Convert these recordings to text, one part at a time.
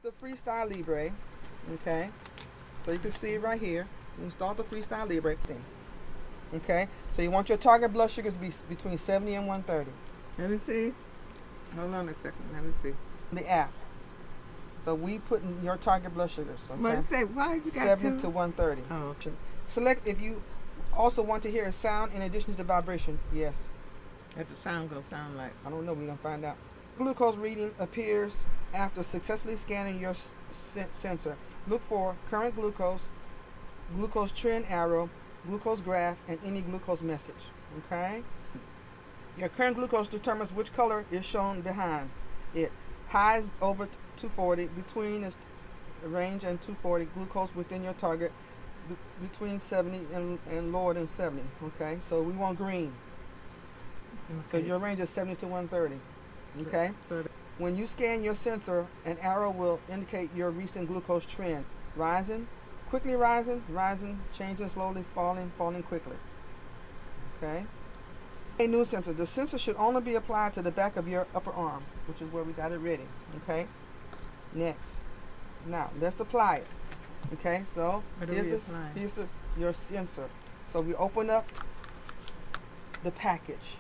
the Freestyle Libre. Okay, so you can see it right here. You install the Freestyle Libre thing. Okay, so you want your target blood sugars to be between 70 and 130. Let me see. Hold on a second. Let me see. The app. So we put in your target blood sugars. Okay? What it say? Why you got 70 to 130. Oh, okay. Select if you also want to hear a sound in addition to vibration. Yes. What the sound gonna sound like? I don't know. We're gonna find out. Glucose reading appears after successfully scanning your sensor. Look for current glucose, glucose trend arrow, glucose graph, and any glucose message. Okay. Your current glucose determines which color is shown behind it. Highs over 240, between is range and 240. Glucose within your target between 70 and lower than 70. Okay, so we want green. So your range is 70 to 130. Okay. So when you scan your sensor, an arrow will indicate your recent glucose trend: rising, quickly rising, rising, changing slowly, falling, falling quickly. Okay. A new sensor. The sensor should only be applied to the back of your upper arm, which is where we got it ready. Okay. Next. Now let's apply it. Okay. So here's your sensor. So we open up the package.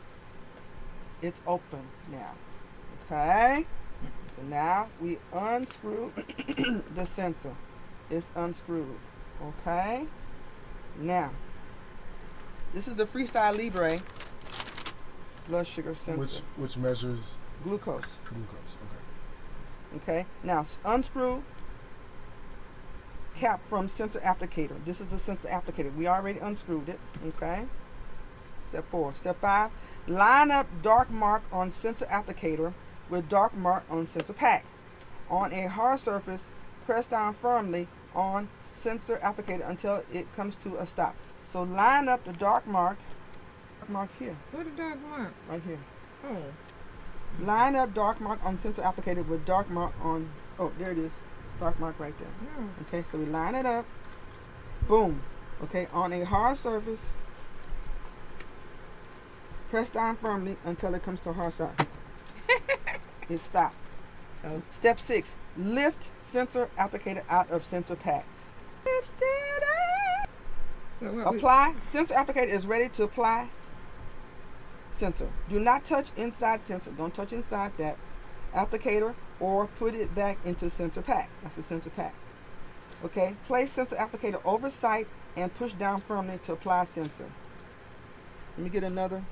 It's open now. Okay. So now we unscrew the sensor. It's unscrewed. Okay. Now this is the Freestyle Libre blood sugar sensor. Which measures glucose. Glucose. Okay. Okay. Now unscrew cap from sensor applicator. This is a sensor applicator. We already unscrewed it. Okay. Step 4. Step 5. Line up dark mark on sensor applicator with dark mark on sensor pack. On a hard surface, press down firmly on sensor applicator until it comes to a stop. So line up the dark mark here. what a dark mark. Right here. Oh. Line up dark mark on sensor applicator with dark mark on, oh, there it is. Dark mark right there. Yeah. Okay, so we line it up. Boom. Okay, on a hard surface, press down firmly until it comes to a hard side. It stopped. Oh. Step 6. Lift sensor applicator out of sensor pack. Lift it up. So what Apply. Sensor applicator is ready to apply sensor. Do not touch inside sensor. Don't touch inside that applicator or put it back into sensor pack. That's the sensor pack. Okay. Place sensor applicator over site and push down firmly to apply sensor. Let me get another.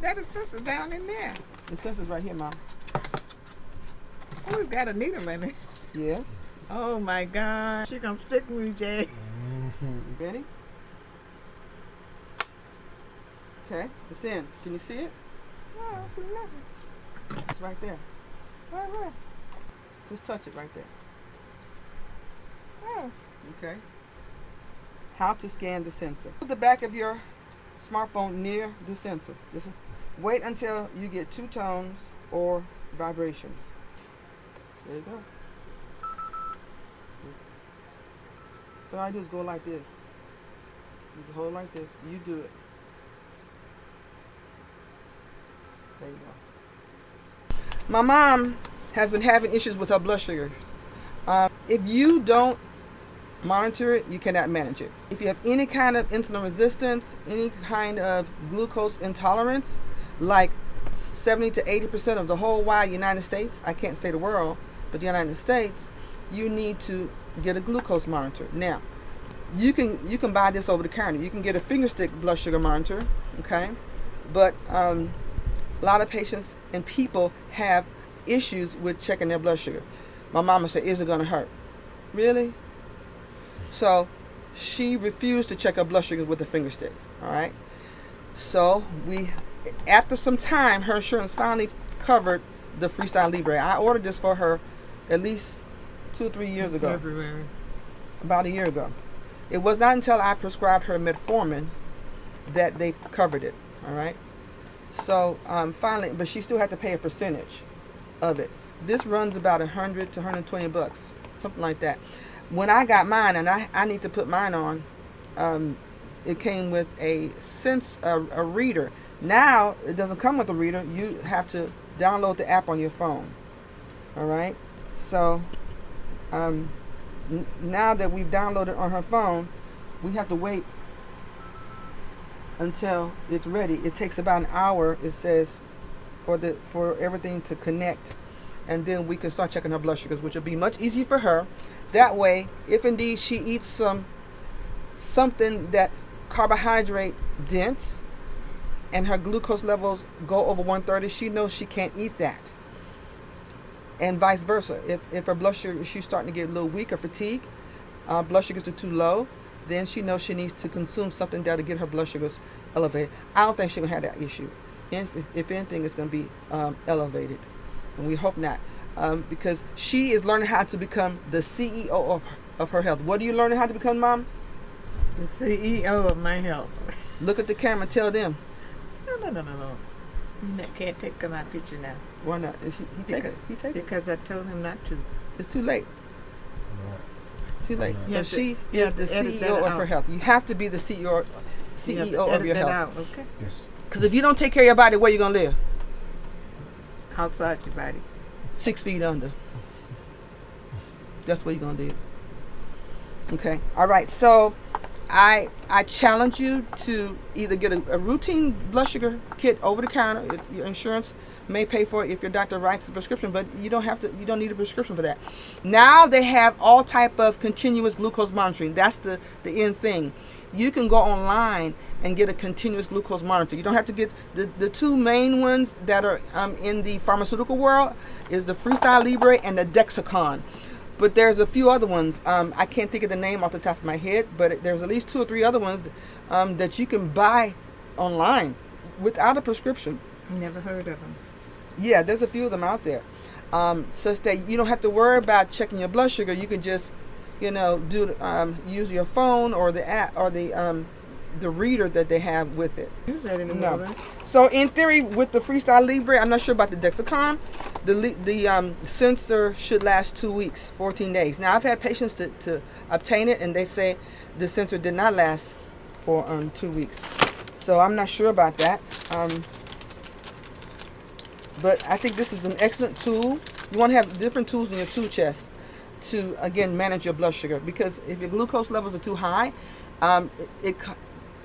That is sensor down in there. The sensor's right here, Mom. Oh, it's got a needle in it. Yes. Oh my God. She gonna stick me, Jay. Ready? Okay, it's in. Can you see it? No, I don't see nothing. It's right there. Where? Just touch it right there. Oh. Okay. How to scan the sensor. Put the back of your smartphone near the sensor. Wait until you get 2 tones or vibrations. There you go. So I just go like this. Just hold like this. You do it. There you go. My mom has been having issues with her blood sugars. If you don't monitor it, you cannot manage it. If you have any kind of insulin resistance, any kind of glucose intolerance, like 70 to 80% of the whole wide United States, I can't say the world, but the United States, you need to get a glucose monitor. Now, you can buy this over the counter. You can get a finger stick blood sugar monitor, okay? But a lot of patients and people have issues with checking their blood sugar. My mama said, is it going to hurt? Really? So she refused to check her blood sugar with the finger stick, all right? So after some time, her insurance finally covered the Freestyle Libre. I ordered this for her at least 2 or 3 years ago. February. About a year ago. It was not until I prescribed her metformin that they covered it, all right? So finally, but she still had to pay a percentage of it. This runs about $100 to $120, something like that. When I got mine, and I need to put mine on, it came with a reader. Now it doesn't come with a reader. You have to download the app on your phone. All right. So now that we've downloaded on her phone, we have to wait until it's ready. It takes about an hour, it says, for everything to connect, and then we can start checking her blood sugars, which will be much easier for her. That way, if indeed she eats something that's carbohydrate dense and her glucose levels go over 130, she knows she can't eat that. And vice versa. If her blood sugar, she's starting to get a little weak or fatigue, blood sugars are too low, then she knows she needs to consume something that'll get her blood sugars elevated. I don't think she's going to have that issue. If anything, it's going to be elevated. And we hope not. Because she is learning how to become the CEO of her health. What are you learning how to become, Mom? The CEO of my health. Look at the camera and tell them. No. You can't take my picture now. Why not? He take it. Because I told him not to. It's too late. Too late. So Yes, she you is have the to edit CEO that of her out. health. You have to be the CEO You have to of edit your that health. out, okay? Yes. Because if you don't take care of your body, where you gonna live? Outside your body. 6 feet under. That's what you're gonna do. Okay. All right. So I challenge you to either get a routine blood sugar kit over the counter. Your insurance may pay for it if your doctor writes a prescription, but you don't need a prescription for that. Now they have all type of continuous glucose monitoring. That's the end thing. You can go online and get a continuous glucose monitor. You don't have to get the two main ones that are in the pharmaceutical world is the Freestyle Libre and the Dexicon. But there's a few other ones. I can't think of the name off the top of my head, but there's at least 2 or 3 other ones that you can buy online without a prescription. Never heard of them. Yeah, there's a few of them out there, such that you don't have to worry about checking your blood sugar. You can just, use your phone or the app or the reader that they have with it. Use that anymore, No. right? So in theory, with the Freestyle Libre, I'm not sure about the Dexicon. The sensor should last 2 weeks, 14 days. Now I've had patients to obtain it, and they say the sensor did not last for 2 weeks. So I'm not sure about that. But I think this is an excellent tool. You want to have different tools in your tool chest to, again, manage your blood sugar. Because if your glucose levels are too high,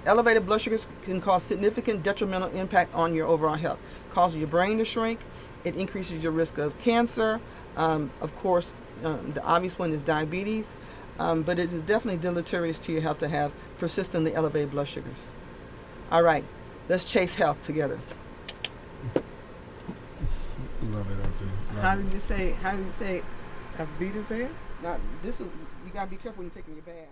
elevated blood sugars can cause significant detrimental impact on your overall health. Causes your brain to shrink. It increases your risk of cancer. Of course, the obvious one is diabetes. But it is definitely deleterious to your health to have persistently elevated blood sugars. All right, let's chase health together. Love it, Auntie. How did you say Avita's there? Now, you gotta be careful when you're taking your bath.